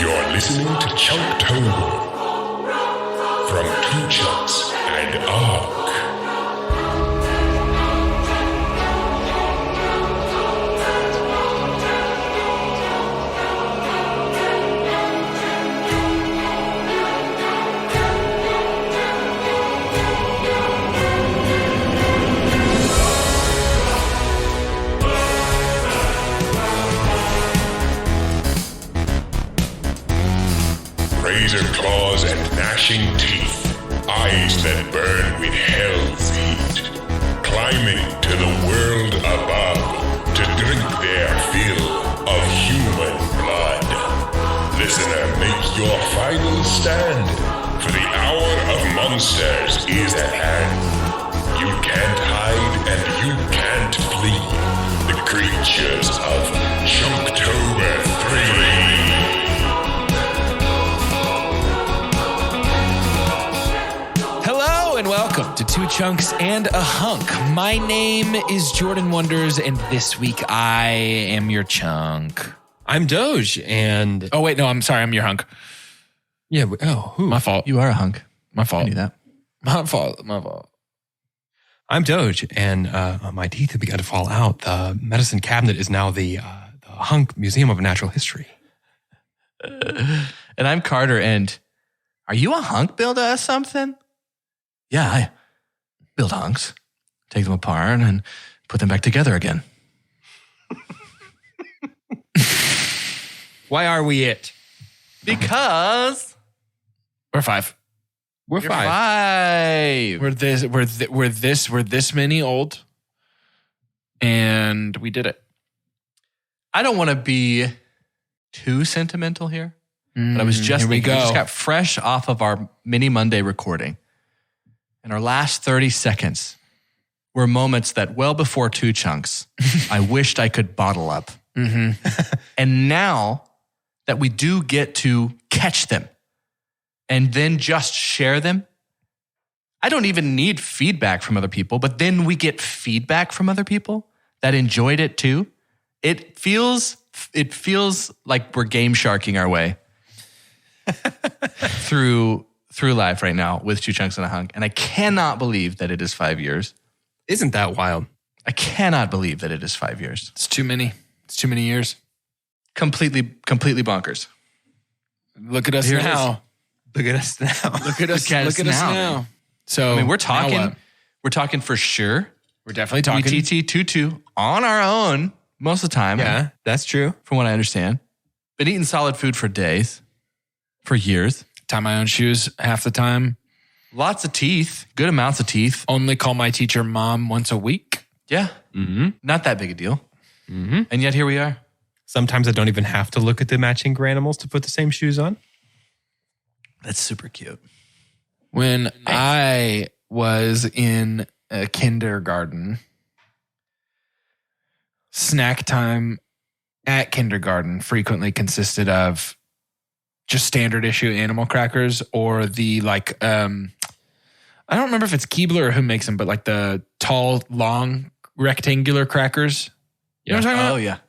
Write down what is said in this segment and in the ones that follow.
You're listening to Chunktober from Two Chunks and A Hunk. Razor claws and gnashing teeth, eyes that burn with hell's heat, climbing to the world above to drink their fill of human blood. Listener, make your final stand, for the hour of monsters is at hand. You can't hide and you can't flee the creatures of Chunktober III. And welcome to Two Chunks and a Hunk. My name is Jordan Wonders, and this week I am your chunk. I'm Doge, and... Oh, wait, no, I'm sorry, I'm your hunk. Yeah, who? My fault. You are a hunk. My fault. I knew that. My fault. I'm Doge, and my teeth have begun to fall out. The medicine cabinet is now the Hunk Museum of Natural History. And I'm Carter, and are you a hunk builder or something? Yeah, I build hunks, take them apart, and put them back together again. Why are we it? Because We're five. We're you're five. five. We're this many old, and we did it. I don't want to be too sentimental here, but I was just here we thinking, we go. just got fresh off of our mini Monday recording. And our last 30 seconds were moments that well before Two Chunks, I wished I could bottle up. Mm-hmm. And now that we do get to catch them and then just share them, I don't even need feedback from other people, but then we get feedback from other people that enjoyed it too. It feels like we're game sharking our way through life right now with Two Chunks and a Hunk. And I cannot believe that it is 5 years. Isn't that wild? I cannot believe that it is 5 years. It's too many. It's too many years. Completely bonkers. Look at us Here it now. Look at us now. Look at us. Look at Look us at us now. now. So I mean, we're now talking. what? We're talking for sure. We're definitely talking. WTT 2-2 on our own most of the time. Yeah, that's true. From what I understand. Been eating solid food for days, for years. Tie my own shoes half the time. Lots of teeth, good amounts of teeth. Only call my teacher mom once a week. Yeah, not that big a deal. And yet here we are. Sometimes I don't even have to look at the matching granimals to put the same shoes on. That's super cute. When I was in a kindergarten, snack time at kindergarten frequently consisted of just standard issue animal crackers or the I don't remember if it's Keebler or who makes them, but like the tall, long, rectangular crackers. You know what I'm talking about?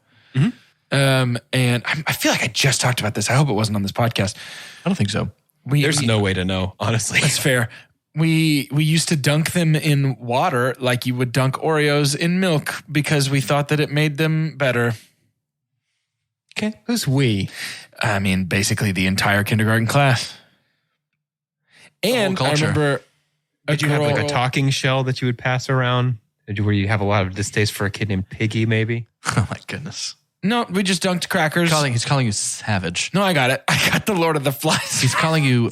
Oh, yeah. And I feel like I just talked about this. I hope it wasn't on this podcast. I don't think so. There's no way to know, honestly. That's fair. We used to dunk them in water like you would dunk Oreos in milk because we thought that it made them better. Okay. Who's we? I mean, basically the entire kindergarten class. And I remember Did you have like a talking shell that you would pass around? Where you have a lot of distaste for a kid named Piggy, maybe? Oh, my goodness. No, we just dunked crackers. He's calling you savage. No, I got it. I got the Lord of the Flies. He's calling you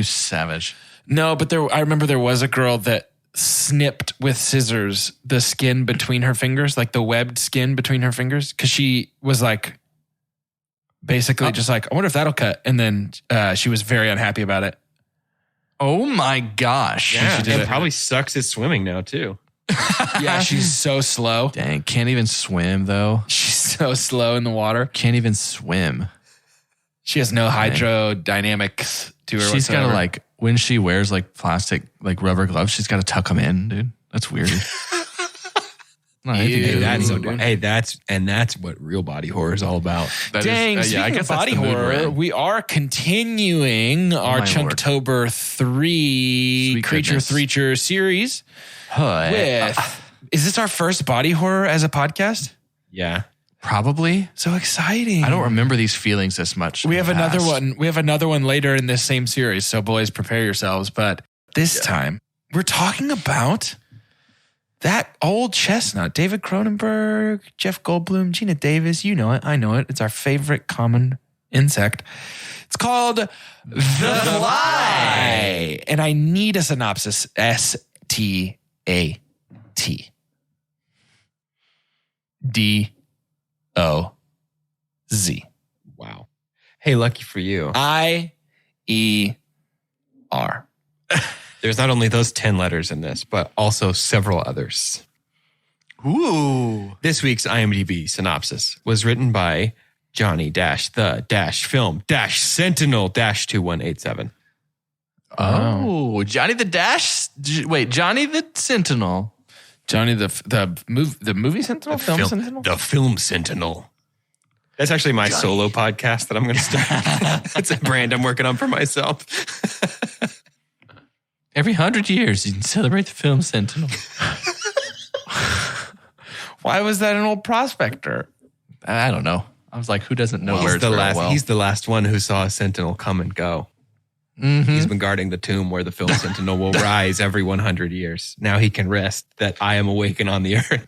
savage. No, but I remember there was a girl that snipped with scissors the skin between her fingers, like the webbed skin between her fingers, because she was like, basically just like, I wonder if that'll cut. And then she was very unhappy about it. Oh my gosh. Yeah, She did and it. probably sucks at swimming now, too. Yeah, she's so slow. Dang, can't even swim though. She's so slow in the water. Can't even swim. She has no hydrodynamics to her She's whatsoever. got to like, when she wears like plastic, like rubber gloves, she's got to tuck them in, dude. That's weird. Not anything to do with the mood. That's what real body horror is all about. That is- Dang, I speaking guess of that's body the mood we're horror, in. we are continuing our my Chunktober 3 Sweet Creature goodness. Threacher series with... Is this our first body horror as a podcast? Yeah. Probably. So exciting. I don't remember these feelings this much. We in have the another past. one. We have another one later in this same series. So boys, prepare yourselves. But this time we're talking about that old chestnut, David Cronenberg, Jeff Goldblum, Gina Davis. You know it. I know it. It's our favorite common insect. It's called The Fly. And I need a synopsis. STAT. DOZ. Wow. Hey, lucky for you. IER. There's not only those 10 letters in this, but also several others. Ooh. This week's IMDb synopsis was written by Johnny-the-Film-Sentinel-2187. Oh, Johnny the Dash. Wait, Johnny the Sentinel. Johnny the movie Sentinel? Film Sentinel? The Film Sentinel. That's actually my solo podcast that I'm going to start. That's a brand I'm working on for myself. Every 100 years, you can celebrate the Film Sentinel. Why was that an old prospector? I don't know. I was like, who doesn't know words very well? He's the last one who saw a sentinel come and go. Mm-hmm. He's been guarding the tomb where the film sentinel will rise every 100 years. Now he can rest that I am awakened on the earth.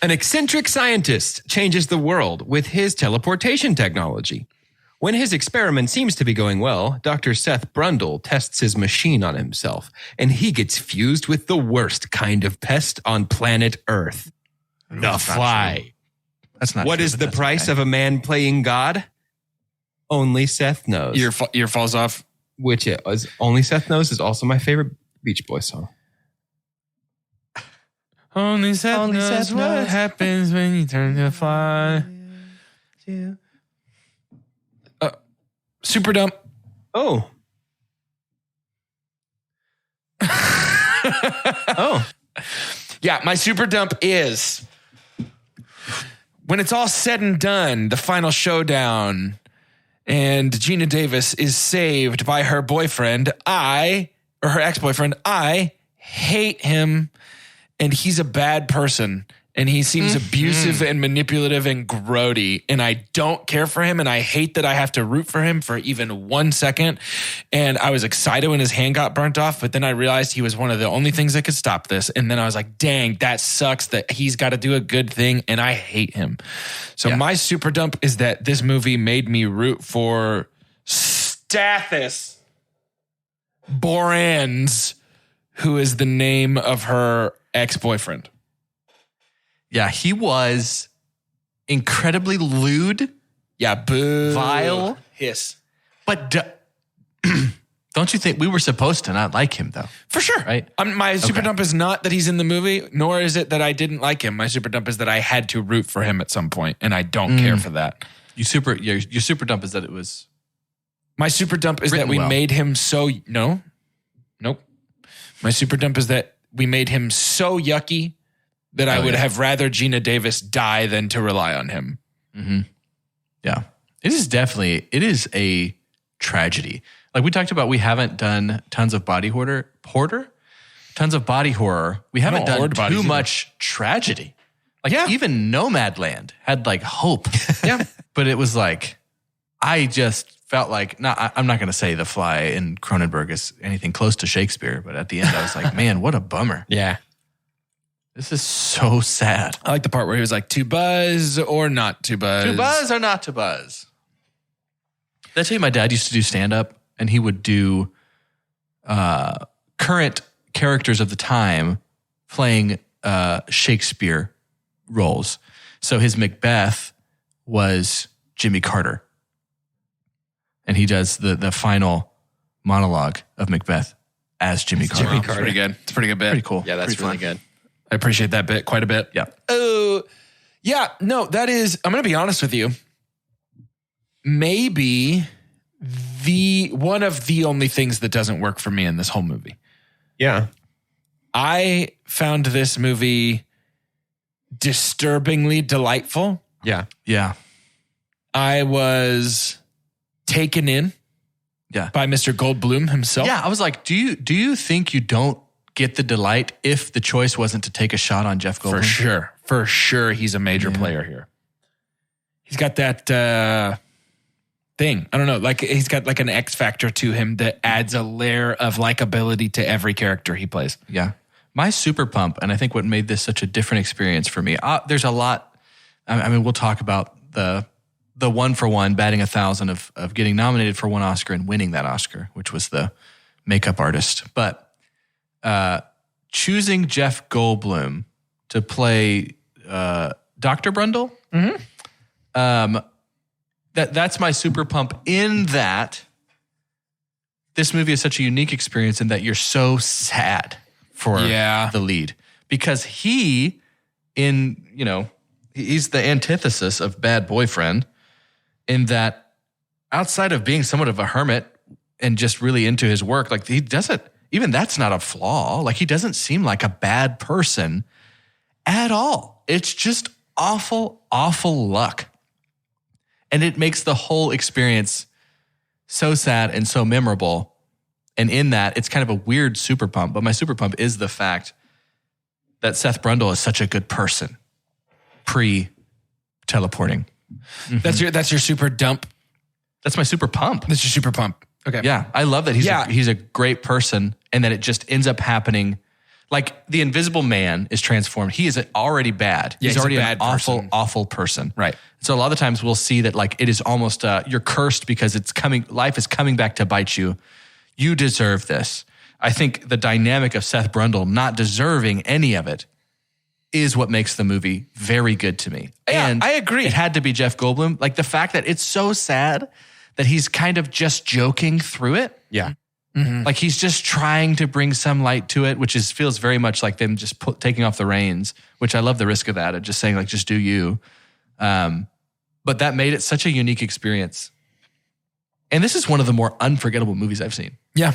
An eccentric scientist changes the world with his teleportation technology. When his experiment seems to be going well, Dr. Seth Brundle tests his machine on himself, and he gets fused with the worst kind of pest on planet Earth. The Fly. That's not What true, is but the that's price okay. of a man playing God? Only Seth knows. Your falls off. Which it was. Only Seth knows is also my favorite Beach Boys song. Only Seth Only knows Seth what knows. happens when you turn to fly. Super dump. Oh. Oh. Yeah, my super dump is when it's all said and done, the final showdown, and Gina Davis is saved by her boyfriend. Her ex-boyfriend. I hate him, and he's a bad person, and he seems abusive and manipulative and grody, and I don't care for him, and I hate that I have to root for him for even 1 second. And I was excited when his hand got burnt off, but then I realized he was one of the only things that could stop this. And then I was like, dang, that sucks that he's got to do a good thing, and I hate him. So my super dump is that this movie made me root for Stathis Borans, who is the name of her ex-boyfriend. Yeah, he was incredibly lewd, Yeah, boo. vile, Hiss. but don't you think we were supposed to not like him, though? For sure. Right? My super Okay. dump is not that he's in the movie, nor is it that I didn't like him. My super dump is that I had to root for him at some point, and I don't care for that. Your super dump is that it was... My super dump is that Written we well. made him so... Nope. My super dump is that we made him so yucky that I would have rather Gina Davis die than to rely on him. Mm-hmm. Yeah. It is a tragedy. Like we talked about, we haven't done tons of body horror. Tons of body horror. We haven't don't done hoard bodies too either. much tragedy. Like Yeah. even Nomadland had like hope. Yeah. But it was like, I just felt like, I'm not going to say The Fly in Cronenberg is anything close to Shakespeare, but at the end I was like, man, what a bummer. Yeah. This is so sad. I like the part where he was like, to buzz or not to buzz. To buzz or not to buzz? Did I tell you my dad used to do stand-up, and he would do current characters of the time playing Shakespeare roles. So his Macbeth was Jimmy Carter. And he does the final monologue of Macbeth as Jimmy Carter. Jimmy Carter. Pretty good. It's a pretty good bit. Pretty cool. Yeah, that's Pretty really fun. good. I appreciate that bit quite a bit. Yeah. Oh, yeah. No, that is, I'm going to be honest with you. Maybe one of the only things that doesn't work for me in this whole movie. Yeah. I found this movie disturbingly delightful. Yeah. Yeah. I was taken in by Mr. Goldblum himself. Yeah, I was like, do you think you don't get the delight if the choice wasn't to take a shot on Jeff Goldblum? For sure, he's a major player here. He's got that thing. I don't know, like he's got like an X factor to him that adds a layer of likability to every character he plays. Yeah. My super pump, and I think what made this such a different experience for me, there's a lot, I mean, we'll talk about the 1-for-1, batting 1,000 of getting nominated for one Oscar and winning that Oscar, which was the makeup artist. But choosing Jeff Goldblum to play Dr. Brundle, that's my super pump, in that this movie is such a unique experience in that you're so sad for the lead. Because he's the antithesis of bad boyfriend, in that outside of being somewhat of a hermit and just really into his work, like he doesn't, even that's not a flaw. Like he doesn't seem like a bad person at all. It's just awful, awful luck. And it makes the whole experience so sad and so memorable. And in that, it's kind of a weird super pump, but my super pump is the fact that Seth Brundle is such a good person pre-teleporting. Mm-hmm. That's your super dump. That's my super pump. That's your super pump. Okay. Yeah, I love that he's a great person, and that it just ends up happening. Like the Invisible Man is transformed. He is already bad. Yeah, he's already a bad an awful, person. awful person. Right. So a lot of the times we'll see that like it is almost you're cursed because life is coming back to bite you. You deserve this. I think the dynamic of Seth Brundle not deserving any of it is what makes the movie very good to me. Yeah, And I agree. It had to be Jeff Goldblum. Like the fact that it's so sad that he's kind of just joking through it. Yeah. Mm-hmm. Like he's just trying to bring some light to it, which feels very much like them just taking off the reins, which I love the risk of that, of just saying like, just do you. But that made it such a unique experience. And this is one of the more unforgettable movies I've seen. Yeah.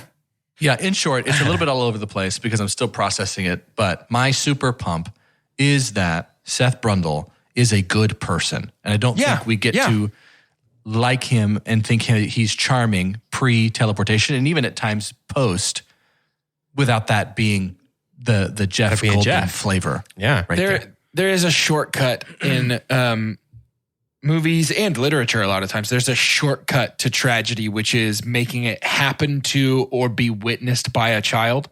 Yeah, in short, it's a little bit all over the place because I'm still processing it. But my super pump is that Seth Brundle is a good person. And I don't think we get to like him and think he's charming pre-teleportation, and even at times post, without that being the Jeff Goldblum flavor. Yeah. Right there is a shortcut in movies and literature. A lot of times there's a shortcut to tragedy, which is making it happen to or be witnessed by a child,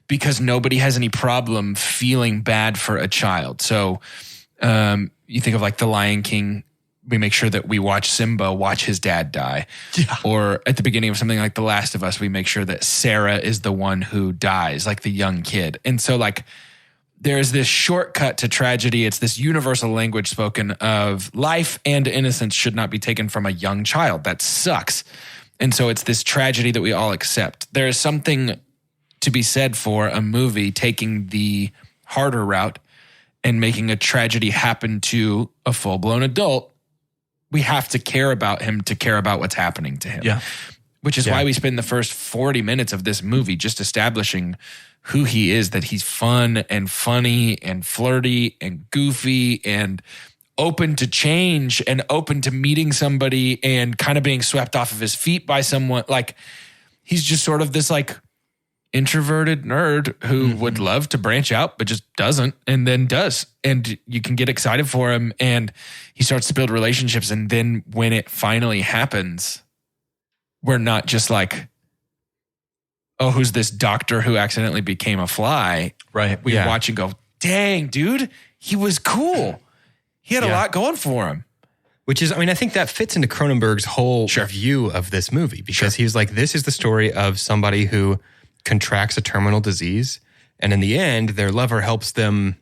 because nobody has any problem feeling bad for a child. So you think of like The Lion King, we make sure that we watch Simba watch his dad die. Yeah. Or at the beginning of something like The Last of Us, we make sure that Sarah is the one who dies, like the young kid. And so like there's this shortcut to tragedy. It's this universal language spoken of life and innocence should not be taken from a young child. That sucks. And so it's this tragedy that we all accept. There is something to be said for a movie taking the harder route and making a tragedy happen to a full-blown adult. We have to care about him to care about what's happening to him. Yeah. Which is why we spend the first 40 minutes of this movie just establishing who he is, that he's fun and funny and flirty and goofy and open to change and open to meeting somebody and kind of being swept off of his feet by someone. Like he's just sort of this like introverted nerd who would love to branch out, but just doesn't, and then does. And you can get excited for him, and he starts to build relationships. And then when it finally happens, we're not just like, oh, who's this doctor who accidentally became a fly? Right. We watch and go, dang, dude, he was cool. He had a lot going for him. Which is, I mean, I think that fits into Cronenberg's whole view of this movie, because he's like, this is the story of somebody who contracts a terminal disease, and in the end, their lover helps them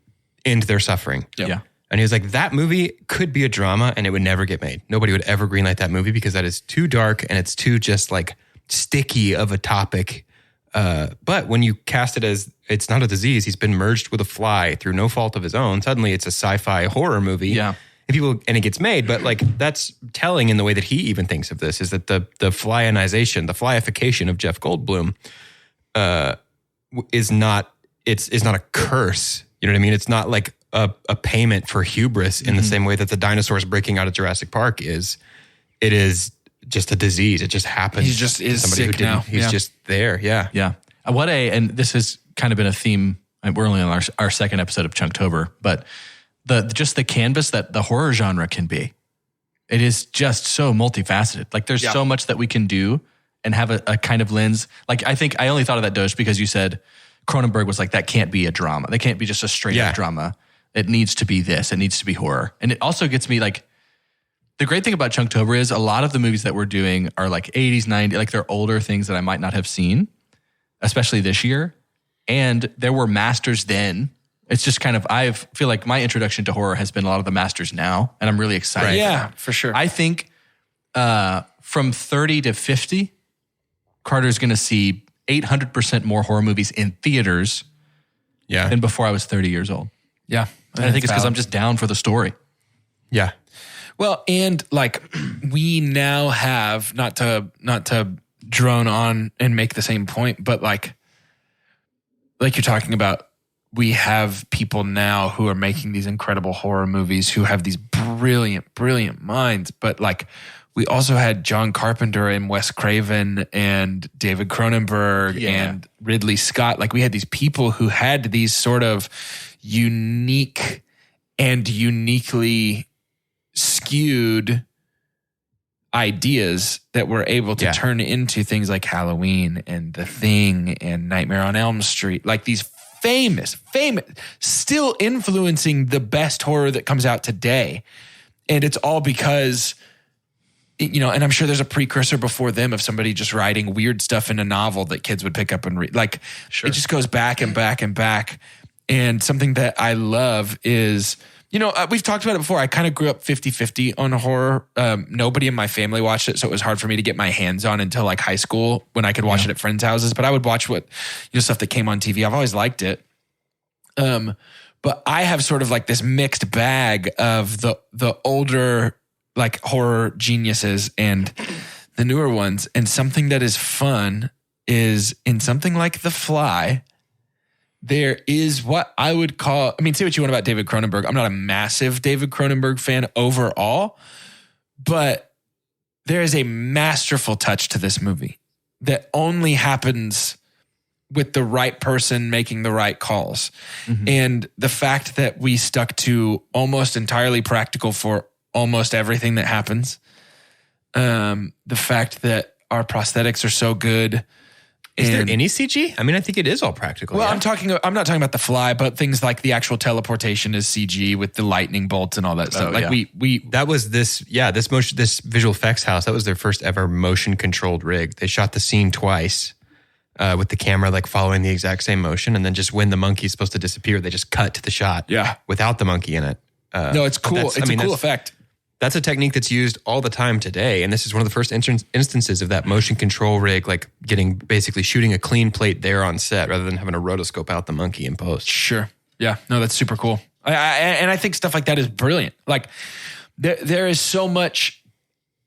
end their suffering. Yeah. And he was like, that movie could be a drama and it would never get made. Nobody would ever greenlight that movie because that is too dark and it's too just like sticky of a topic. But when you cast it as it's not a disease, he's been merged with a fly through no fault of his own. Suddenly it's a sci-fi horror movie. Yeah. And it gets made, but like that's telling in the way that he even thinks of this, is that the flyanization, the flyification of Jeff Goldblum is not it's not a curse. You know what I mean? It's not like a payment for hubris in the same way that the dinosaurs breaking out of Jurassic Park is. It is just a disease. It just happens. He just is sick now. He's just there. Yeah. Yeah. And this has kind of been a theme. We're only on our second episode of Chunktober, but just the canvas that the horror genre can be. It is just so multifaceted. Like there's so much that we can do and have a kind of lens. Like I think I only thought of that, Doge, because you said Cronenberg was like, that can't be a drama. That can't be just a straight up drama. It needs to be this. It needs to be horror. And it also gets me like, the great thing about Chunktober is a lot of the movies that we're doing are like 80s, 90s, like they're older things that I might not have seen, especially this year. And there were masters then. It's just kind of, I feel like my introduction to horror has been a lot of the masters now, and I'm really excited. Right. Yeah, for sure. I think from 30 to 50, Carter's going to see 800% more horror movies in theaters than before I was 30 years old. Yeah. And I think it's because I'm just down for the story. Yeah. Well, and like we now have, not to drone on and make the same point, but like you're talking about, we have people now who are making these incredible horror movies who have these brilliant, brilliant minds. But like we also had John Carpenter and Wes Craven and David Cronenberg and Ridley Scott. Like we had these people who had these sort of unique and uniquely skewed ideas that were able to turn into things like Halloween and The Thing and Nightmare on Elm Street. Like these famous, still influencing the best horror that comes out today. And it's all because, you know, and I'm sure there's a precursor before them of somebody just writing weird stuff in a novel that kids would pick up and read. Like it just goes back and back and back. And something that I love is, you know, we've talked about it before. I kind of grew up 50-50 on horror. Nobody in my family watched it, so it was hard for me to get my hands on until like high school when I could watch it at friends' houses. But I would watch stuff that came on TV. I've always liked it. But I have sort of like this mixed bag of the older like horror geniuses and the newer ones. And something that is fun is in something like The Fly, there is what I would call, I mean, say what you want about David Cronenberg. I'm not a massive David Cronenberg fan overall, but there is a masterful touch to this movie that only happens with the right person making the right calls. Mm-hmm. And the fact that we stuck to almost entirely practical for almost everything that happens. The fact that our prosthetics are so good. Is there any CG? I mean, I think it is all practical. Well, I'm not talking about The Fly, but things like the actual teleportation is CG with the lightning bolts and all that stuff. That was this visual effects house. That was their first ever motion controlled rig. They shot the scene twice with the camera like following the exact same motion, and then just when the monkey's supposed to disappear, they just cut to the shot. Without the monkey in it. No, it's cool. It's a cool effect. That's a technique that's used all the time today. And this is one of the first instances of that motion control rig, like basically shooting a clean plate there on set rather than having to rotoscope out the monkey in post. Sure. Yeah. No, that's super cool. I think stuff like that is brilliant. Like there is so much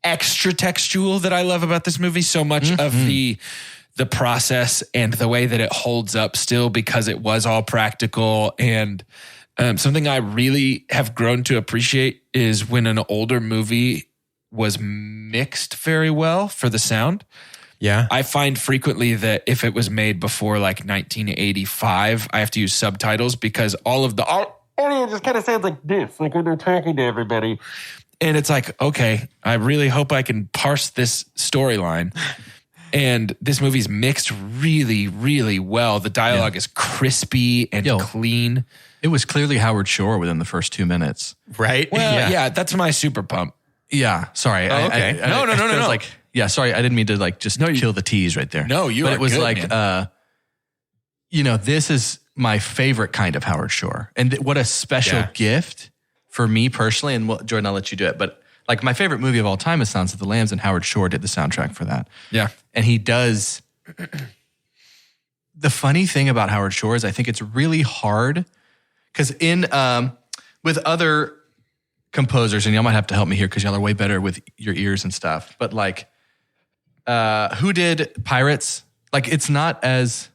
extra textual that I love about this movie. So much of the process and the way that it holds up still because it was all practical. And something I really have grown to appreciate is when an older movie was mixed very well for the sound. Yeah. I find frequently that if it was made before like 1985, I have to use subtitles because all of the audio just kind of sounds like this, like when they're talking to everybody. And it's like, okay, I really hope I can parse this storyline. And this movie's mixed really, really well. The dialogue is crispy and clean. It was clearly Howard Shore within the first 2 minutes. Right? Well, yeah, that's my super pump. Yeah, sorry. Okay. No. Like, yeah, sorry. I didn't mean to like just kill the tease right there. No, you. But are it was good, like, man. This is my favorite kind of Howard Shore, and what a special gift for me personally. And Jordan, I'll let you do it. But like my favorite movie of all time is Silence of the Lambs, and Howard Shore did the soundtrack for that. Yeah, and he does. The funny thing about Howard Shore is I think it's really hard. Because with other composers, and y'all might have to help me here because y'all are way better with your ears and stuff. But like, who did Pirates? Like, it's not as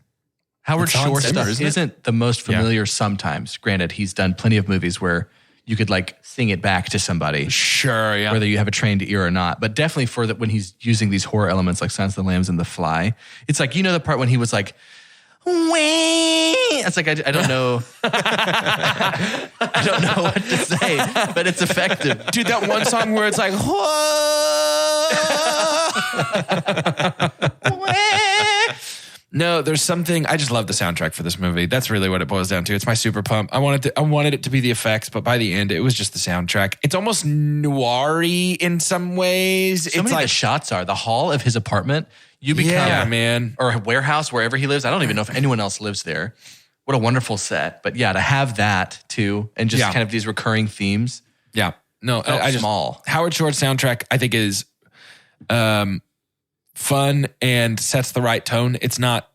Howard It's Hans Shore Zimmer, stuff isn't it? isn't the most familiar sometimes. Granted, he's done plenty of movies where you could like sing it back to somebody, Sure, yeah. whether you have a trained ear or not. But definitely for that when he's using these horror elements like Silence of the Lambs and The Fly, it's like, you know, the part when he was like, wee. It's like, I don't know. I don't know what to say, but it's effective. Dude, that one song where it's like, no, there's something. I just love the soundtrack for this movie. That's really what it boils down to. It's my super pump. I wanted it to be the effects, but by the end, it was just the soundtrack. It's almost noir-y in some ways. So many of the shots are the hall of his apartment. You become, man, or a warehouse, wherever he lives. I don't even know if anyone else lives there. What a wonderful set. But yeah, to have that too, and just kind of these recurring themes. Yeah. No, I just, small. Howard Shore's soundtrack, I think, is fun and sets the right tone. It's not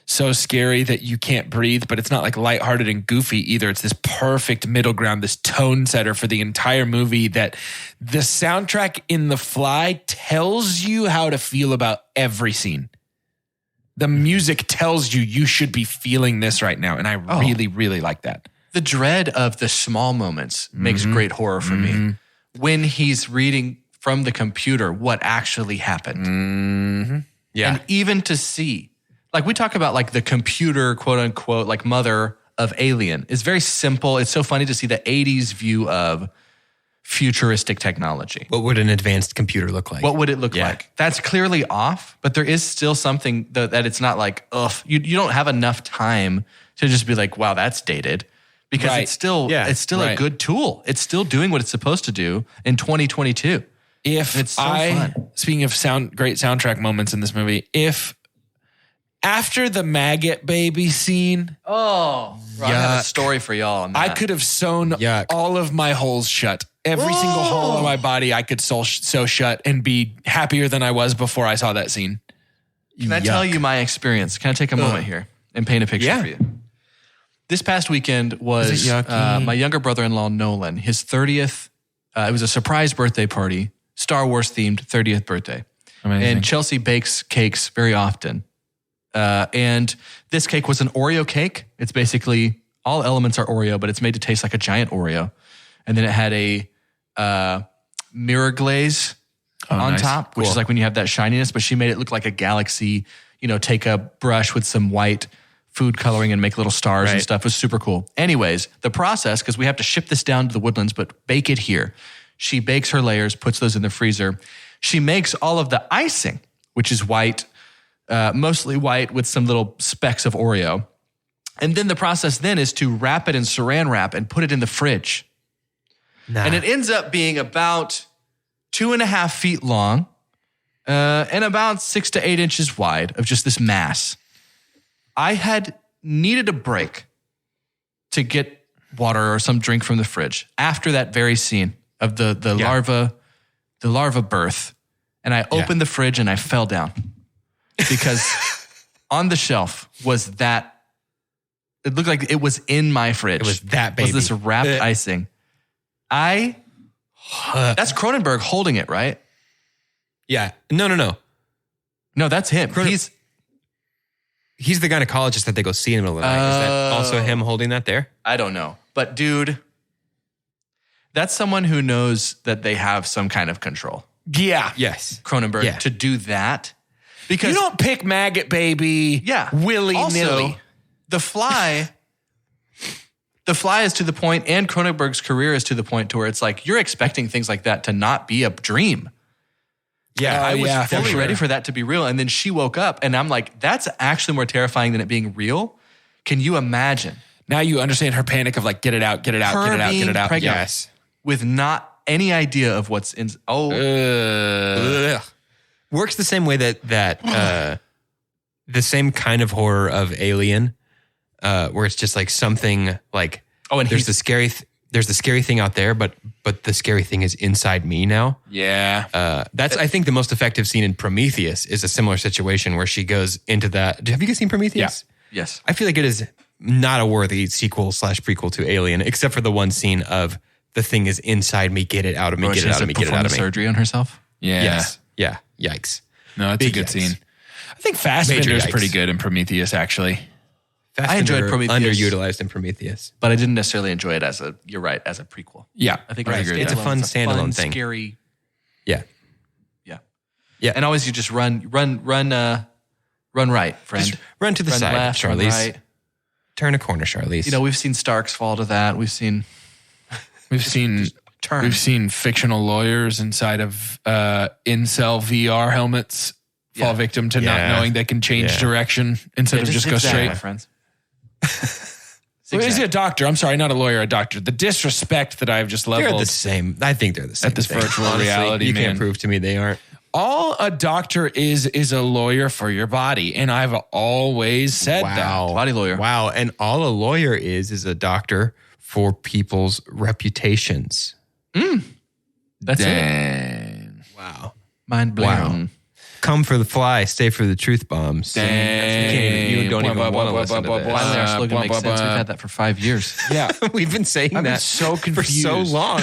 so scary that you can't breathe, but it's not like lighthearted and goofy either. It's this perfect middle ground, this tone setter for the entire movie that the soundtrack in The Fly tells you how to feel about every scene. The music tells you should be feeling this right now. And I really, really like that. The dread of the small moments makes great horror for me. When he's reading from the computer what actually happened. Yeah. And even to see, like we talk about like the computer, quote unquote, like mother of Alien is very simple. It's so funny to see the 80s view of futuristic technology. What would an advanced computer look like? What would it look like? That's clearly off, but there is still something that it's not like, ugh, you don't have enough time to just be like, wow, that's dated. Because it's still a good tool. It's still doing what it's supposed to do in 2022. It's so fun. Speaking of great soundtrack moments in this movie, if after the maggot baby scene, I have a story for y'all on that. I could have sewn all of my holes shut. Every single hole in my body I could sew shut and be happier than I was before I saw that scene. Can I tell you my experience? Can I take a moment here and paint a picture for you? This past weekend was my younger brother-in-law, Nolan, his 30th. It was a surprise birthday party, Star Wars themed 30th birthday. Amazing. And Chelsea bakes cakes very often. And this cake was an Oreo cake. It's basically all elements are Oreo, but it's made to taste like a giant Oreo. And then it had a mirror glaze on top, which is like when you have that shininess, but she made it look like a galaxy, you know, take a brush with some white food coloring and make little stars and stuff. It was super cool. Anyways, the process, because we have to ship this down to the Woodlands, but bake it here. She bakes her layers, puts those in the freezer. She makes all of the icing, which is white, mostly white with some little specks of Oreo. And then the process then is to wrap it in saran wrap and put it in the fridge. And it ends up being about 2.5 feet long and about 6 to 8 inches wide of just this mass. I had needed a break to get water or some drink from the fridge after that very scene of the larva birth. And I opened the fridge and I fell down because on the shelf was that, it looked like it was in my fridge. It was that baby. It was this wrapped icing. That's Cronenberg holding it, right? Yeah. No. No, that's him. He's the gynecologist that they go see in the middle of the night. Is that also him holding that there? I don't know. But dude, that's someone who knows that they have some kind of control. Yeah. Yes. Cronenberg to do that. Because you don't pick maggot baby willy-nilly. Also, The Fly is to the point, and Cronenberg's career is to the point to where it's like, you're expecting things like that to not be a dream. Yeah, I was fully ready for that to be real. And then she woke up and I'm like, that's actually more terrifying than it being real. Can you imagine? Now you understand her panic of like, get it out, get it out, get it out, get it out. Yes. With not any idea of what's in. Works the same way that the same kind of horror of Alien, where it's just like something like, and there's the scary thing out there, but the scary thing is inside me now. Yeah. That's, I think, the most effective scene in Prometheus is a similar situation where she goes into that. Have you guys seen Prometheus? Yeah. Yes. I feel like it is not a worthy sequel/prequel to Alien, except for the one scene of the thing is inside me, get it out of me, get it out of me, get it out of me. Surgery on herself? Yeah. Yes. Yeah. Yikes. No, it's a good scene. I think Fassbender's pretty good in Prometheus, actually. I enjoyed Prometheus. Underutilized in Prometheus. But I didn't necessarily enjoy it as a prequel. Yeah. I think I as agree. It's a fun standalone thing. Scary. Yeah. Yeah. And always you just run right, friend. Just run to the Run side, left, run Charlize. right. Turn a corner, Charlize. You know, we've seen Starks fall to that. We've seen turn. We've seen fictional lawyers inside of incel VR helmets fall victim to not knowing they can change direction instead of just go straight. My friends. Well, is he a doctor? I'm sorry, not a lawyer, a doctor. The disrespect that I've just leveled they're the same. I think they're the same. at this thing. virtual Honestly, reality, you man. can't prove to me they aren't. All a doctor is a lawyer for your body, and I've always said that. Body lawyer. Wow. And all a lawyer is a doctor for people's reputations. That's it. Dang. Wow. Mind blown. Wow. Come for the fly, stay for the truth bombs. Dang. You don't even want to listen to this. Finally, our slogan makes sense. We've had that for 5 years. Yeah, We've been saying I've been that so for confused so long.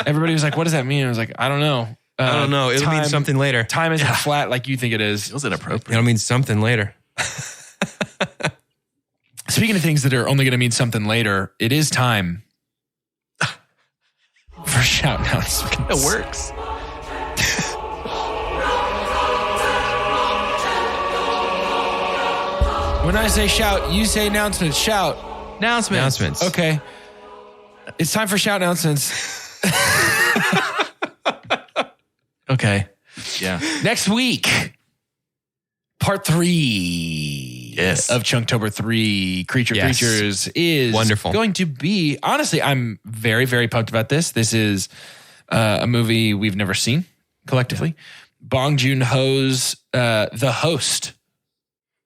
Everybody was like, "What does that mean?" I was like, "I don't know. I don't know. It'll mean something later. Time isn't flat like you think it is." Feels inappropriate. It'll mean something later. Speaking of things that are only going to mean something later, it is time for shout outs. It works. When I say shout, you say announcements. Shout. Announcements. Okay. It's time for shout announcements. Okay. Yeah. Next week, part 3 of Chunktober 3, Creatures is wonderful. Going to be, honestly, I'm very, very pumped about this. This is a movie we've never seen collectively. Bong Joon-ho's The Host.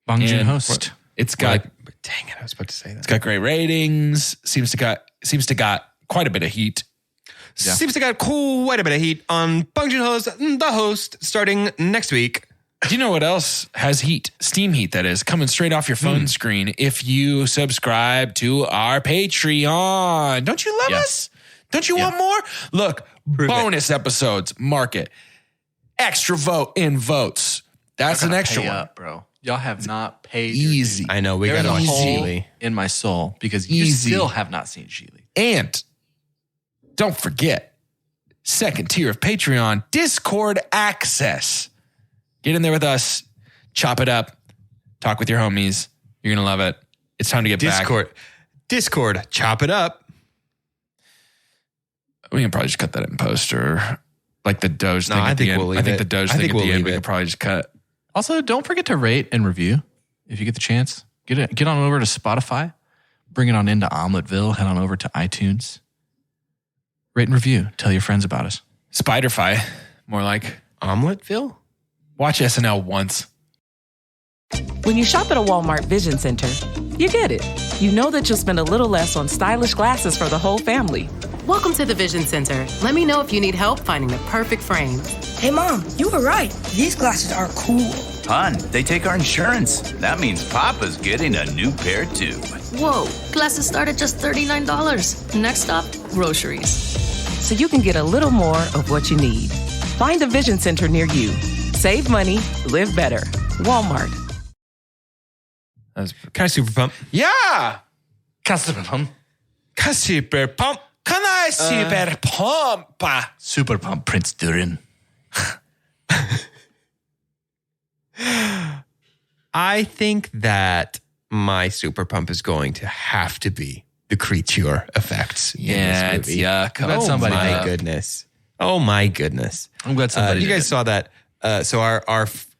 Bong And Joon-host. It's got Dang it, I was about to say that. it's got great ratings. Seems to got quite a bit of heat. Yeah. Seems to got quite a bit of heat on Bong Joon-ho's The Host starting next week. Do you know what else has heat? Steam heat, that is, coming straight off your phone screen if you subscribe to our Patreon. Don't you love us? Don't you want more? Look, bonus episodes, mark it. Extra vote in votes. That's an extra Pay one. up, bro. Y'all have not paid your Easy. I know, we got There's to a watch hole Geely. in my soul because you Easy. still have not seen Geely. And don't forget, second tier of Patreon, Discord access. Get in there with us, chop it up, talk with your homies. You're going to love it. It's time to get back. Discord, chop it up. We can probably just cut that in post or like the Doge thing I at the think end. we'll leave I think it. the Doge I thing think at we'll the end leave we it. can probably just cut. Also, don't forget to rate and review if you get the chance. Get on over to Spotify. Bring it on into Omeleteville. Head on over to iTunes. Rate and review. Tell your friends about us. Spiderfy, more like. Omeleteville? Watch SNL once. When you shop at a Walmart Vision Center, you get it. You know that you'll spend a little less on stylish glasses for the whole family. Welcome to the Vision Center. Let me know if you need help finding the perfect frames. Hey, Mom, you were right. These glasses are cool. Hon, they take our insurance. That means Papa's getting a new pair too. Whoa, glasses start at just $39. Next stop, groceries. So you can get a little more of what you need. Find a Vision Center near you. Save money, live better. Walmart. Can I super pump? Yeah. Customer Pump. Can I super pump? Can I super pump? Super Pump Prince Durin. I think that my super pump is going to have to be the creature effects in Yeah, this it's movie. yuck. glad Oh somebody my did that. goodness. Oh my goodness. I'm glad somebody you did guys it. saw that. So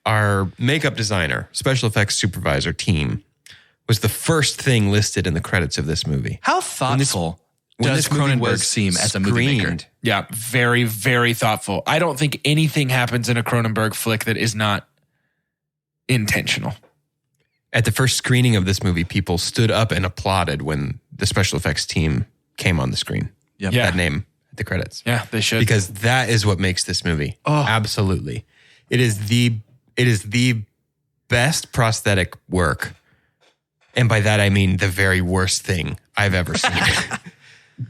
our makeup designer, special effects supervisor team was the first thing listed in the credits of this movie. How thoughtful When does this movie Cronenberg was seem as a movie maker? screened, Yeah, very, very thoughtful. I don't think anything happens in a Cronenberg flick that is not intentional. At the first screening of this movie, people stood up and applauded when the special effects team came on the screen. Yep. Yeah. That name at the credits. Yeah, they should. Because that is what makes this movie. Oh. Absolutely. It is the best prosthetic work. And by that I mean the very worst thing I've ever seen.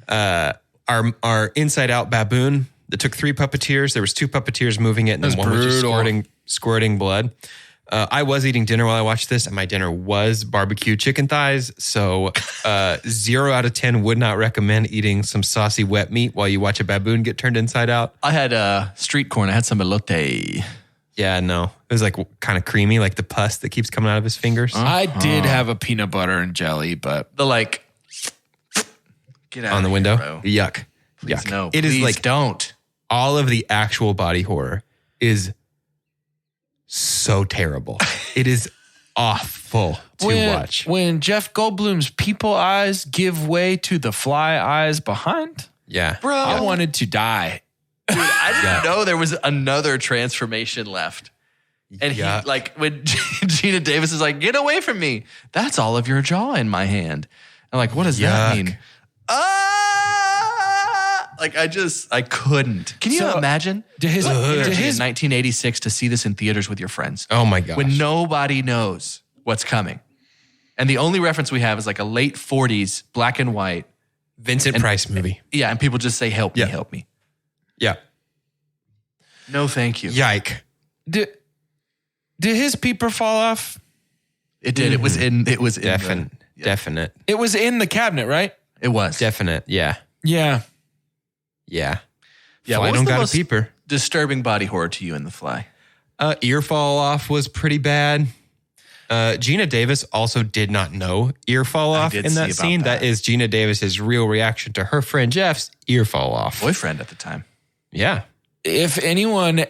Our inside out baboon that took 3 puppeteers. There was 2 puppeteers moving it and then That's one was just brutal. squirting blood. I was eating dinner while I watched this, and my dinner was barbecue chicken thighs. So 0 out of 10 would not recommend eating some saucy wet meat while you watch a baboon get turned inside out. I had street corn. I had some elote. Yeah, no. It was like kind of creamy, like the pus that keeps coming out of his fingers. I did have a peanut butter and jelly, but The like, get out on the of window. here, bro. Yuck. Please Yuck. no. It is Please like don't. all of the actual body horror is so terrible. It is awful to watch. When Jeff Goldblum's people eyes give way to the fly eyes behind, Yeah. Bro. I wanted to die. Dude, I didn't know there was another transformation left. And he, Yuck. like, when Gina Davis is like, get away from me. That's all of your jaw in my hand. I'm like, what does that Yuck. mean? Like, I couldn't. Can you So, imagine? to his- the to energy his- in 1986 to see this in theaters with your friends. Oh my gosh. When nobody knows what's coming. And the only reference we have is like a late 40s black and white. Vincent Price movie. Yeah, and people just say, help me, Yeah. help me. Yeah. No, thank you. Yike. Did his peeper fall off? It did. It was in Definite. the, Definite. It was in the cabinet, right? It was. Definite. Yeah. Yeah. Yeah. Yeah, Fly what was don't the got most a peeper. disturbing body horror to you in The Fly? Ear fall off was pretty bad. Gina Davis also did not know ear fall off did in see that about scene. that. That is Gina Davis's real reaction to her friend Jeff's ear fall off. Boyfriend at the time. Yeah. If anyone,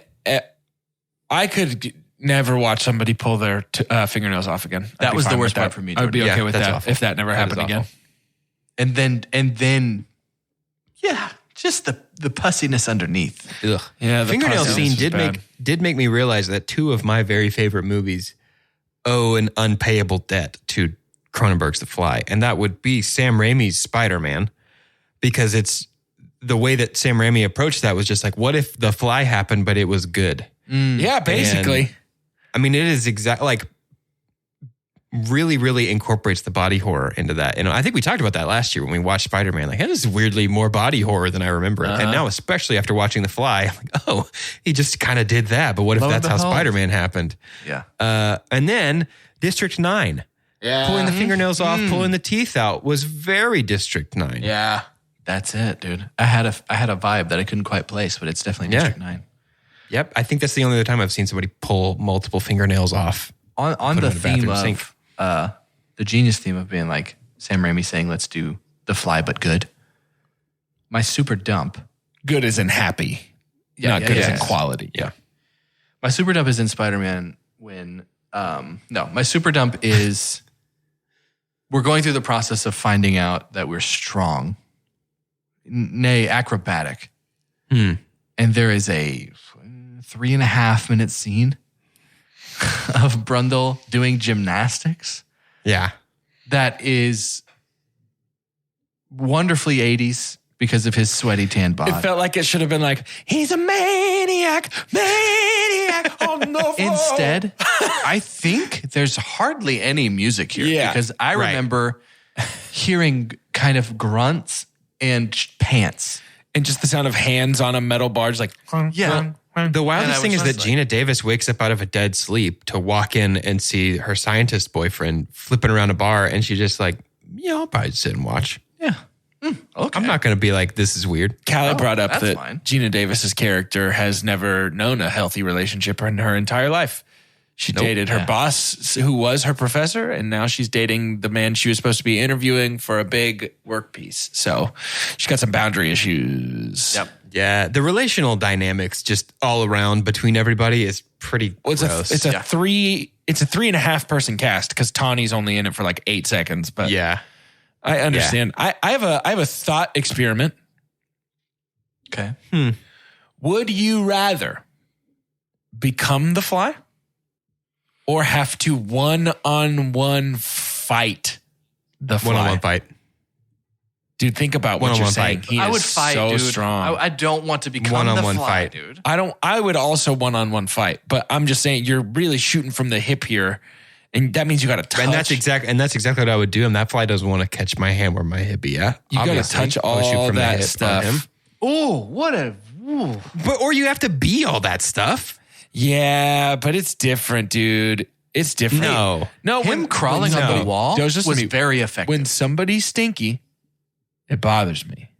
I could never watch somebody pull their fingernails off again. I'd That be was the fine worst with part that. for me, I would be Jordan. okay Yeah, with that's that awful. if that never That is happened again. awful. And then, yeah, just the pussiness underneath. Ugh. Yeah, the Fingernail puzzle scene was bad. did make me realize that two of my very favorite movies owe an unpayable debt to Cronenberg's The Fly, and that would be Sam Raimi's Spider-Man, because it's the way that Sam Raimi approached that was just like, what if The Fly happened, but it was good? Yeah, basically. And, I mean, it is like really, really incorporates the body horror into that. And I think we talked about that last year when we watched Spider-Man. Like, that is weirdly more body horror than I remember it. And now, especially after watching The Fly, I'm like, oh, he just kind of did that. But what if Lo and that's how behold. Spider-Man happened? Yeah. And then District 9. Yeah. Pulling the fingernails off, pulling the teeth out was very District 9. Yeah. That's it, dude. I had a vibe that I couldn't quite place, but it's definitely Yeah. District 9. Yep. I think that's the only other time I've seen somebody pull multiple fingernails off. On Put the it in the theme bathroom of sink. the genius theme of being like Sam Raimi saying, let's do The Fly, but good. My super dump. Good as in happy. Yeah, not yeah, good yeah. as in quality. Yeah. My super dump is in Spider-Man when, no, my super dump is we're going through the process of finding out that we're strong, nay, acrobatic. And there is a 3.5 minute scene of Brundle doing gymnastics Yeah. that is wonderfully 80s because of his sweaty tan bod. It felt like it should have been like, he's a maniac on the floor. Instead, I think there's hardly any music here Yeah, because I right. remember hearing kind of grunts and pants. And just the sound of hands on a metal barge, like, Yeah. The And I wildest thing was is that just like- Gina Davis wakes up out of a dead sleep to walk in and see her scientist boyfriend flipping around a bar, and she's just like, yeah, I'll probably sit and watch. Yeah. Okay. I'm not going to be like, this is weird. Callie brought up that's that fine. Gina Davis's character has never known a healthy relationship in her entire life. She dated her boss, who was her professor, and now she's dating the man she was supposed to be interviewing for a big work piece. So she's got some boundary issues. Yep. Yeah, the relational dynamics just all around between everybody is pretty Well, gross. it's a 3.5 person cast because Tawny's only in it for like 8 seconds. But yeah. I understand. I have a thought experiment. Okay. Would you rather become the Fly or have to one-on-one fight the Fly? One-on-one fight. Dude, think about what you're One-on-one saying. fight. He I is would fight, so dude. strong. I don't want to become the One-on-one Fly, fight. dude. I would also one-on-one fight, but I'm just saying you're really shooting from the hip here, and that means you got to touch. And that's exactly what I would do. And that fly doesn't want to catch my hand where my hip be at. You got to Obviously, touch I would shoot all from the that hip on him. stuff. Oh, what a... Ooh. But or you have to be all that stuff. Yeah, but it's different, dude. It's different. No. Him crawling on the wall was very effective. When somebody's stinky, it bothers me.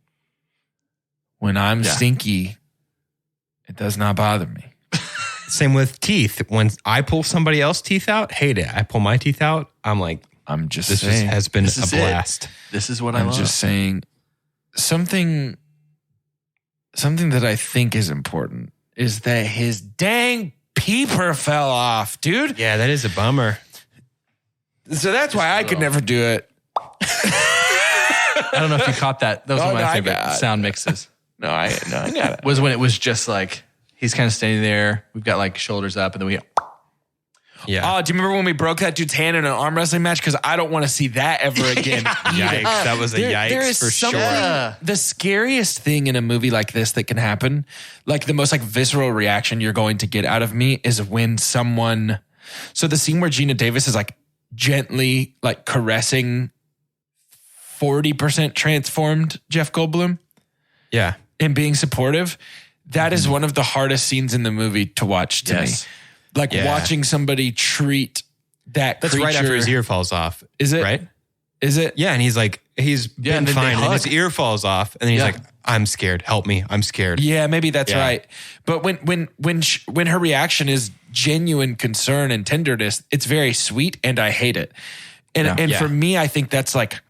When I'm stinky, it does not bother me. Same with teeth. When I pull somebody else's teeth out, hate it. I pull my teeth out, I'm like, this has been a blast. This is what I love. I'm just saying something that I think is important is that his dang peeper fell off, dude. Yeah, that is a bummer. So that's why I could never do it. I don't know if you caught that. That was one of my favorite sound mixes. No, I got it. Was when it was just like, he's kind of standing there. We've got like shoulders up and then we... Yeah. Oh, do you remember when we broke that dude's hand in an arm wrestling match? Because I don't want to see that ever again. Yikes. That was a yikes for sure. The scariest thing in a movie like this that can happen, like the most like visceral reaction you're going to get out of me is when someone... So the scene where Gina Davis is like gently like caressing 40% transformed Jeff Goldblum. Yeah. And being supportive. That is one of the hardest scenes in the movie to watch to me. Like watching somebody treat that That's creature. right after his ear falls off. Is it? Right? Is it? Yeah, and he's like, he's been fine, and his ear falls off, and then he's like, I'm scared. Help me. I'm scared. Yeah, maybe that's right. But when her reaction is genuine concern and tenderness, it's very sweet, and I hate it. And for me, I think that's like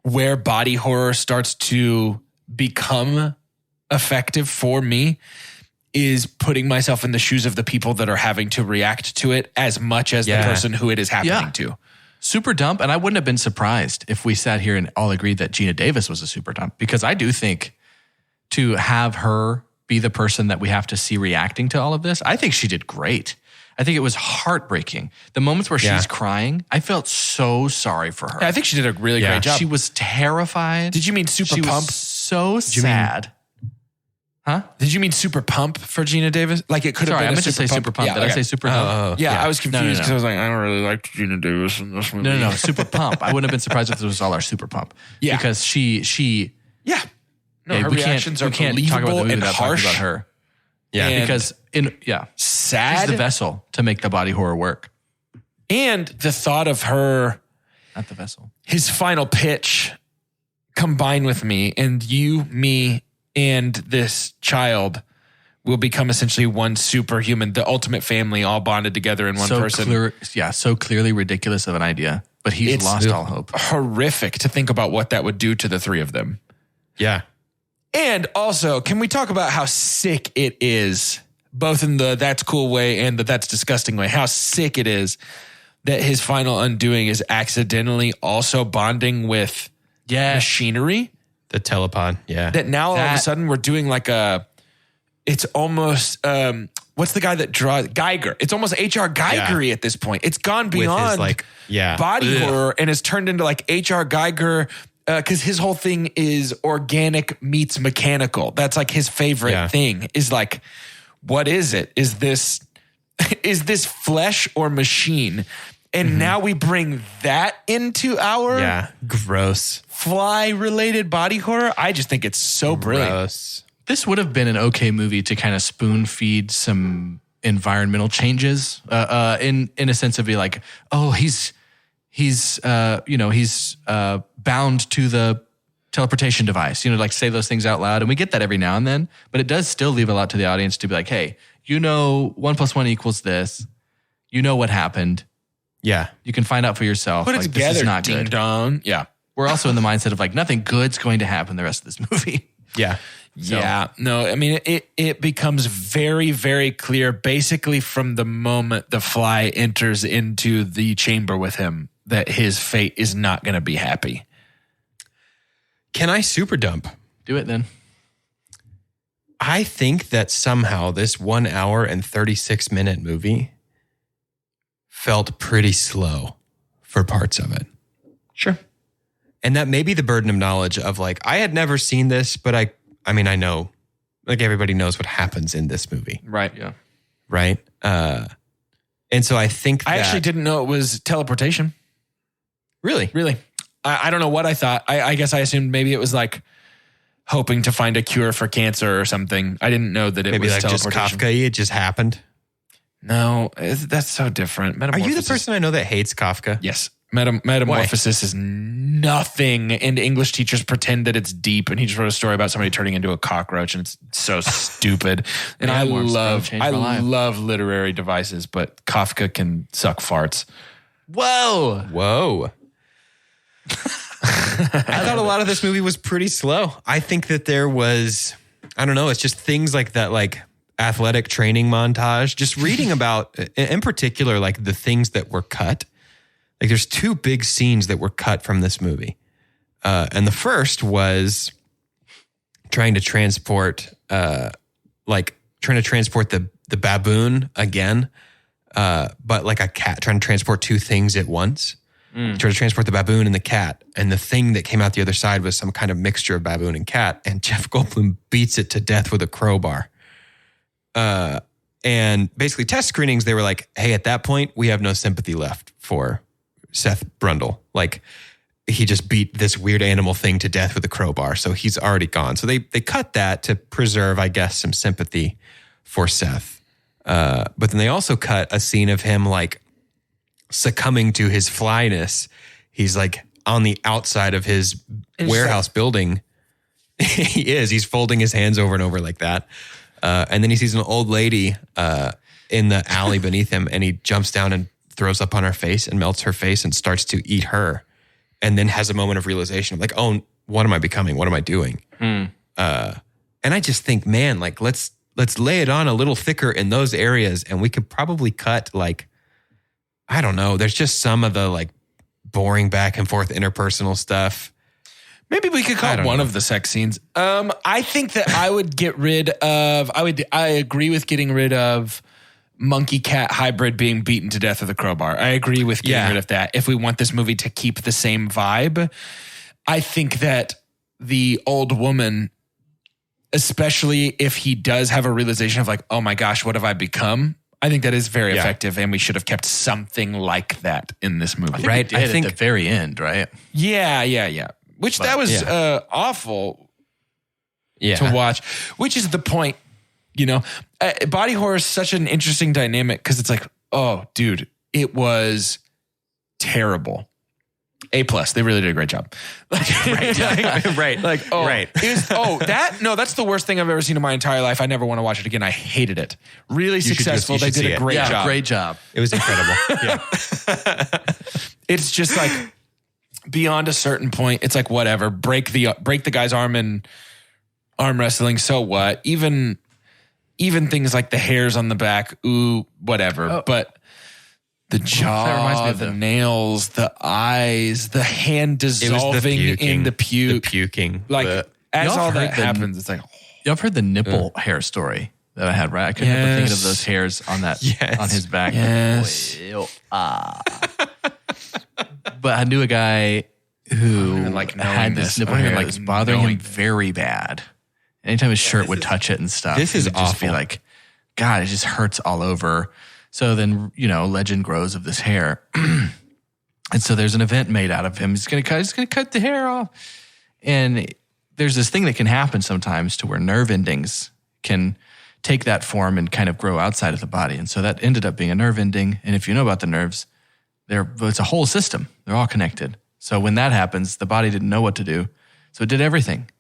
where body horror starts to become effective for me, is putting myself in the shoes of the people that are having to react to it as much as the person who it is happening to. Super dump. And I wouldn't have been surprised if we sat here and all agreed that Gina Davis was a super dump, because I do think to have her be the person that we have to see reacting to all of this, I think she did great. I think it was heartbreaking. The moments where she's crying, I felt so sorry for her. Yeah, I think she did a really great job. She was terrified. Did you mean super she pump? Was so sad. Huh? Did you mean super pump for Gina Davis? Like it could have been I meant to say super pump. Did I say super pump? Yeah, I was confused because I was like, I don't really like Gina Davis in this movie. No, super pump. I wouldn't have been surprised if this was all our super pump. Yeah. Because she No, her reactions are believable and harsh about her. Yeah. And because sad. She's the vessel to make the body horror work. And the thought of her, not the vessel, his final pitch combined with me and you, me, and this child will become essentially one superhuman, the ultimate family, all bonded together in one person. So clearly ridiculous of an idea, but he's lost all hope. Horrific to think about what that would do to the three of them. Yeah. And also, can we talk about how sick it is, both in the that's cool way and the that's disgusting way, how sick it is that his final undoing is accidentally also bonding with machinery? The telepod, That now all of a sudden we're doing like it's almost, what's the guy that draws? Geiger. It's almost H.R. Geiger-y at this point. It's gone beyond body horror and has turned into like H.R. Geiger, because his whole thing is organic meets mechanical. That's like his favorite thing is like, what is it? Is this flesh or machine? And now we bring that into our gross fly-related body horror. I just think it's so brilliant. This would have been an okay movie to kind of spoon feed some environmental changes in a sense of be like, oh, he's bound to the teleportation device, like say those things out loud. And we get that every now and then, but it does still leave a lot to the audience to be like, hey, 1 + 1 equals this. You know what happened. Yeah. You can find out for yourself. Put it together, this is not ding good. Dong. Yeah. We're also in the mindset of like nothing good's going to happen the rest of this movie. Yeah. So. Yeah. No, I mean, it becomes very, very clear basically from the moment the fly enters into the chamber with him that his fate is not going to be happy. Can I super dump? Do it then. I think that somehow this 1 hour and 36-minute movie felt pretty slow for parts of it. Sure. And that may be the burden of knowledge of like, I had never seen this, but I know like everybody knows what happens in this movie. Right. Yeah. Right. And so I think I actually didn't know it was teleportation. Really? I don't know what I thought. I guess I assumed maybe it was like hoping to find a cure for cancer or something. I didn't know that it Maybe was like just teleportation. Kafka. It just happened. No, that's so different. Are you the person I know that hates Kafka? Yes. Metamorphosis is nothing, and English teachers pretend that it's deep. And he just wrote a story about somebody turning into a cockroach, and it's so stupid. And I love literary devices, but Kafka can suck farts. Whoa. I thought a lot of this movie was pretty slow. I think that there was, I don't know, it's just things like that, like athletic training montage. Just reading about, in particular, like the things that were cut. Like there's two big scenes that were cut from this movie. And the first was trying to transport the baboon again, but like a cat, trying to transport two things at once. Trying to transport the baboon and the cat. And the thing that came out the other side was some kind of mixture of baboon and cat. And Jeff Goldblum beats it to death with a crowbar. And basically test screenings, they were like, hey, at that point, we have no sympathy left for Seth Brundle. Like he just beat this weird animal thing to death with a crowbar. So he's already gone. So they cut that to preserve, I guess, some sympathy for Seth. But then they also cut a scene of him like succumbing to his flyness. He's like on the outside of his warehouse building. He is. He's folding his hands over and over like that. And then he sees an old lady in the alley beneath him, and he jumps down and throws up on her face and melts her face and starts to eat her, and then has a moment of realization of like, oh, what am I becoming? What am I doing? And I just think, man, like let's lay it on a little thicker in those areas, and we could probably cut like, I don't know. There's just some of the like boring back and forth interpersonal stuff. Maybe we could cut one of the sex scenes. I think that I would get rid of, I agree with getting rid of monkey cat hybrid being beaten to death with a crowbar. I agree with getting rid of that. If we want this movie to keep the same vibe, I think that the old woman, especially if he does have a realization of like, oh my gosh, what have I become? I think that is very effective, and we should have kept something like that in this movie. I think at the very end, right? Yeah. Which that was awful to watch, which is the point, you know. Body horror is such an interesting dynamic because it's like, oh, dude, it was terrible. A+. They really did a great job. Right. That's the worst thing I've ever seen in my entire life. I never want to watch it again. I hated it. Really successful. They did a great job. Great job. It was incredible. It's just like beyond a certain point. It's like whatever. Break the guy's arm in arm wrestling. So what? Even things like the hairs on the back. Ooh, whatever. Oh. But the jaw, the nails, the eyes, the hand dissolving in the puke. The puking. Like, as all that happens, it's like... Y'all have heard the nipple hair story that I had, right? I couldn't help but thinking of those hairs on that on his back. Yes. But I knew a guy who had this nipple hair that was bothering him very bad. Anytime his shirt would touch it and stuff. This is he would just be awful. like, God, it just hurts all over. So then, legend grows of this hair. And so there's an event made out of him. He's going to cut the hair off. And there's this thing that can happen sometimes to where nerve endings can take that form and kind of grow outside of the body. And so that ended up being a nerve ending. And if you know about the nerves, it's a whole system. They're all connected. So when that happens, the body didn't know what to do. So it did everything.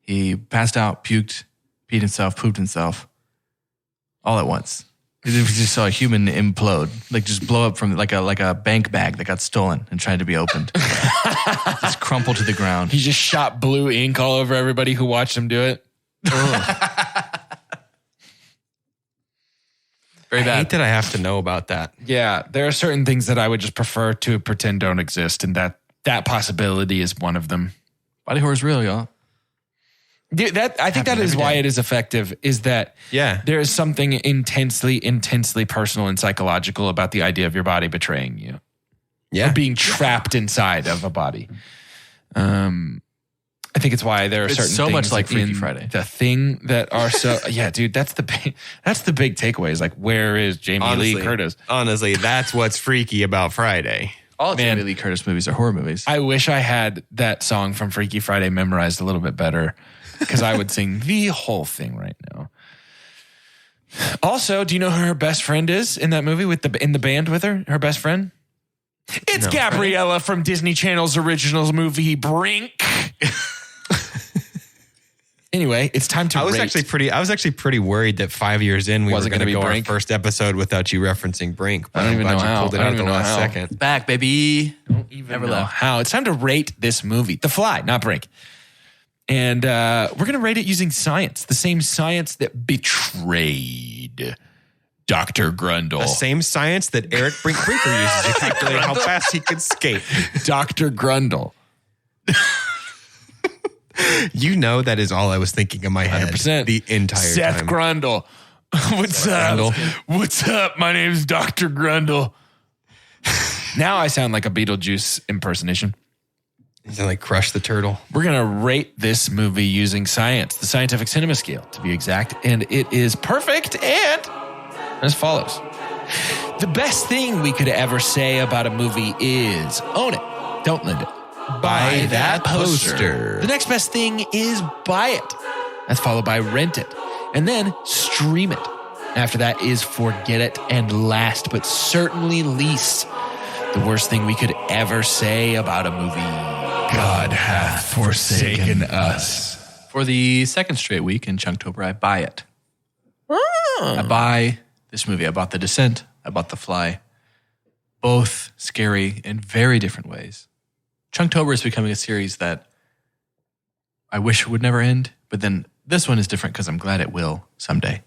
He passed out, puked, peed himself, pooped himself all at once. We just saw a human implode, like just blow up from like a bank bag that got stolen and tried to be opened. Just crumple to the ground. He just shot blue ink all over everybody who watched him do it. Very bad. I hate that I have to know about that. Yeah, there are certain things that I would just prefer to pretend don't exist, and that possibility is one of them. Body horror is real, y'all. Dude, I think that is why it is effective, is that there is something intensely personal and psychological about the idea of your body betraying you. Yeah. Or being trapped inside of a body. I think it's why there are certain so things much like Freaky in Friday. The Thing that are so dude, that's the big takeaway is like, where is Jamie Lee Curtis? Honestly, that's what's freaky about Friday. All Jamie Lee Curtis movies are horror movies. I wish I had that song from Freaky Friday memorized a little bit better. because I would sing the whole thing right now. Also, do you know who her best friend is in that movie in the band with her? Her best friend? It's Gabriella from Disney Channel's original movie Brink. Anyway, it's time to I was rate. actually pretty worried that 5 years in we Wasn't were going to gonna be go Brink. our first episode without you referencing Brink. But I don't even I'm glad know you how. pulled it I don't out at the even know last how. second. Back, baby. Never left. How? It's time to rate this movie. The Fly, not Brink. And we're going to rate it using science. The same science that betrayed Dr. Grundle. The same science that Eric Brinker uses to calculate how fast he can skate. Dr. Grundle. You know that is all I was thinking in my head 100%. the entire Seth time. Grundle. What's up? Grundle. What's up? My name's Dr. Grundle. Now I sound like a Beetlejuice impersonation. He's like Crush the Turtle. We're going to rate this movie using science, the scientific cinema scale to be exact. And it is perfect and as follows. The best thing we could ever say about a movie is own it. Don't lend it. Buy that poster. The next best thing is buy it. That's followed by rent it. And then stream it. After that is forget it. And last but certainly least, the worst thing we could ever say about a movie. God hath forsaken us. For the second straight week in Chunktober, I buy it. I buy this movie. I bought The Descent. I bought The Fly. Both scary in very different ways. Chunktober is becoming a series that I wish would never end, but then this one is different because I'm glad it will someday.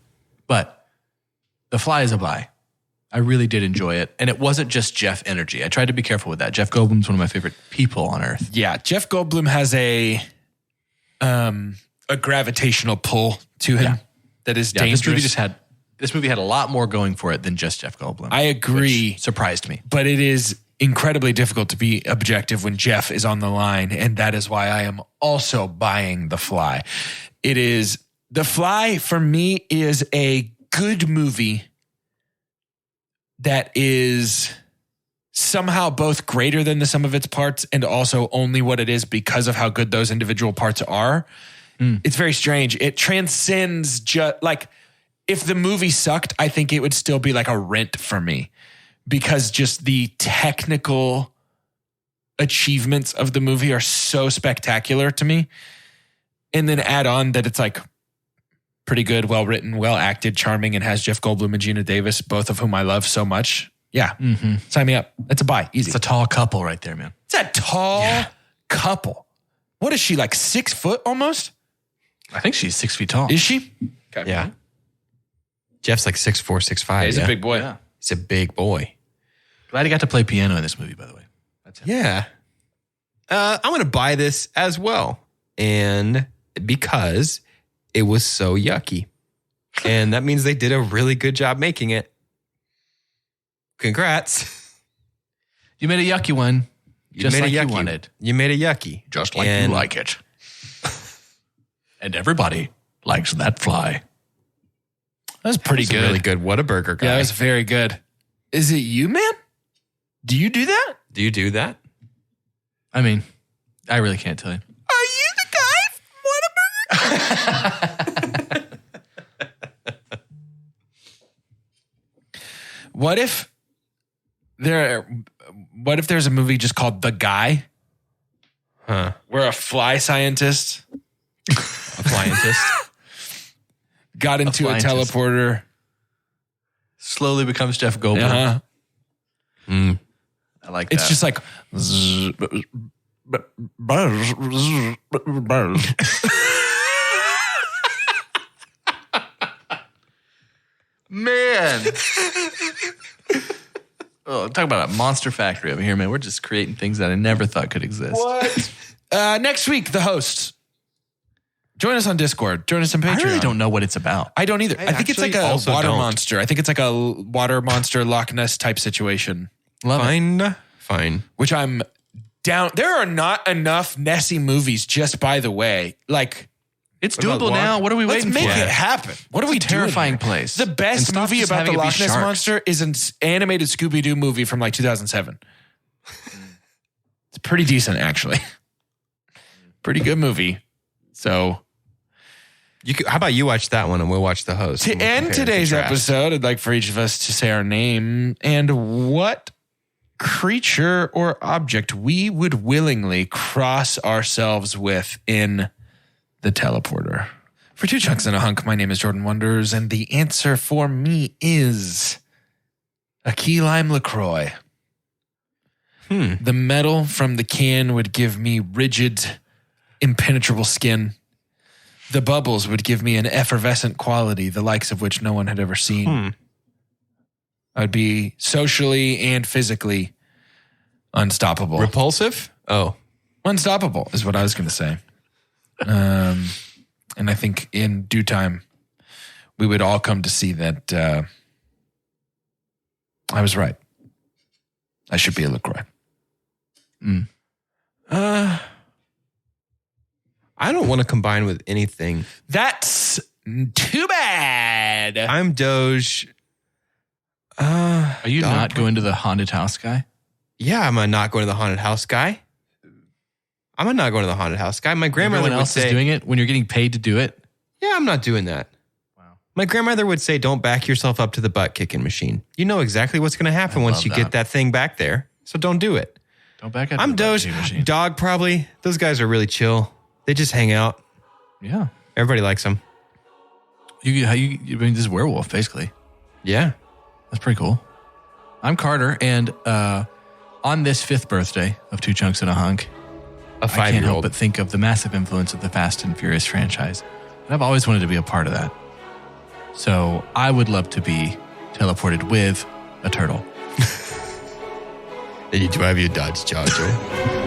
But The Fly is a buy. I really did enjoy it. And it wasn't just Jeff energy. I tried to be careful with that. Jeff Goldblum's one of my favorite people on earth. Yeah, Jeff Goldblum has a gravitational pull to him that is dangerous. This movie had a lot more going for it than just Jeff Goldblum. I agree. Which surprised me. But it is incredibly difficult to be objective when Jeff is on the line. And that is why I am also buying The Fly. The Fly for me is a good movie that is somehow both greater than the sum of its parts and also only what it is because of how good those individual parts are. It's very strange. It transcends if the movie sucked, I think it would still be like a Rent for me because just the technical achievements of the movie are so spectacular to me. And then add on that it's like pretty good, well written, well acted, charming, and has Jeff Goldblum and Gina Davis, both of whom I love so much. Yeah. Sign me up. That's a buy. Easy. It's a tall couple right there, man. It's a tall couple. What is she, like 6 foot almost? I think she's 6 feet tall. Is she? Okay. Yeah. Jeff's like 6'4", 6'5". He's a big boy. Yeah. He's a big boy. Glad he got to play piano in this movie, by the way. That's him. Yeah. I'm going to buy this as well. And because it was so yucky. And that means they did a really good job making it. Congrats. You made a yucky one. Just like you wanted. You made a yucky. Just like you like it. And everybody likes that fly. That was pretty That's good. Really good. What a burger guy. Yeah, that was very good. Is it you, man? Do you do that? Do you do that? I mean, I really can't tell you. Are you the guy? What if there's a movie just called The Guy? Huh. Where a fly scientist got into a teleporter. Slowly becomes Jeff Goldblum. Uh-huh. I like that. It's just like man. Talk about a monster factory over here, man. We're just creating things that I never thought could exist. What? Next week, the hosts. Join us on Discord. Join us on Patreon. I really don't know what it's about. I don't either. I think it's like a also water don't. monster. I think it's like a water monster Loch Ness type situation. Love it. Fine. Which I'm down. There are not enough Nessie movies, just by the way. Like, It's What about doable now. What are we let's waiting make for? it happen. What are we doing Terrifying here? place. The And best stop movie just about the having it be Loch Ness sharks. monster is an animated Scooby-Doo movie from like 2007. It's pretty decent, actually. Pretty good movie. So How about you watch that one and we'll watch the host? To end today's episode, I'd like for each of us to say our name and what creature or object we would willingly cross ourselves with in the teleporter. For 2 Chunks and a Hunk, my name is Jordan Wonders, and the answer for me is a key lime LaCroix. The metal from the can would give me rigid, impenetrable skin. The bubbles would give me an effervescent quality, the likes of which no one had ever seen. I'd be socially and physically unstoppable. Repulsive? Oh. Unstoppable is what I was going to say. And I think in due time, we would all come to see that I was right. I should be a LaCroix. I don't want to combine with anything. That's too bad. I'm Doge. Are you not going to the haunted house guy? Yeah, I'm a not going to the haunted house guy. I'm a not going to the haunted house guy. My grandmother Everyone would else say, is doing it when you're getting paid to do it? yeah, I'm not doing that. Wow. My grandmother would say, don't back yourself up to the butt kicking machine. You know exactly what's going to happen once you get that thing back there. So don't do it. Don't back up. I'm Doge. Dog probably. Those guys are really chill. They just hang out. Yeah. Everybody likes them. You this is werewolf, basically. Yeah. That's pretty cool. I'm Carter, and on this 5th birthday of 2 Chunks and a Hunk, A 5-year-old. I can't help but think of the massive influence of the Fast and Furious franchise. And I've always wanted to be a part of that. So I would love to be teleported with a turtle. And you drive your Dodge Charger.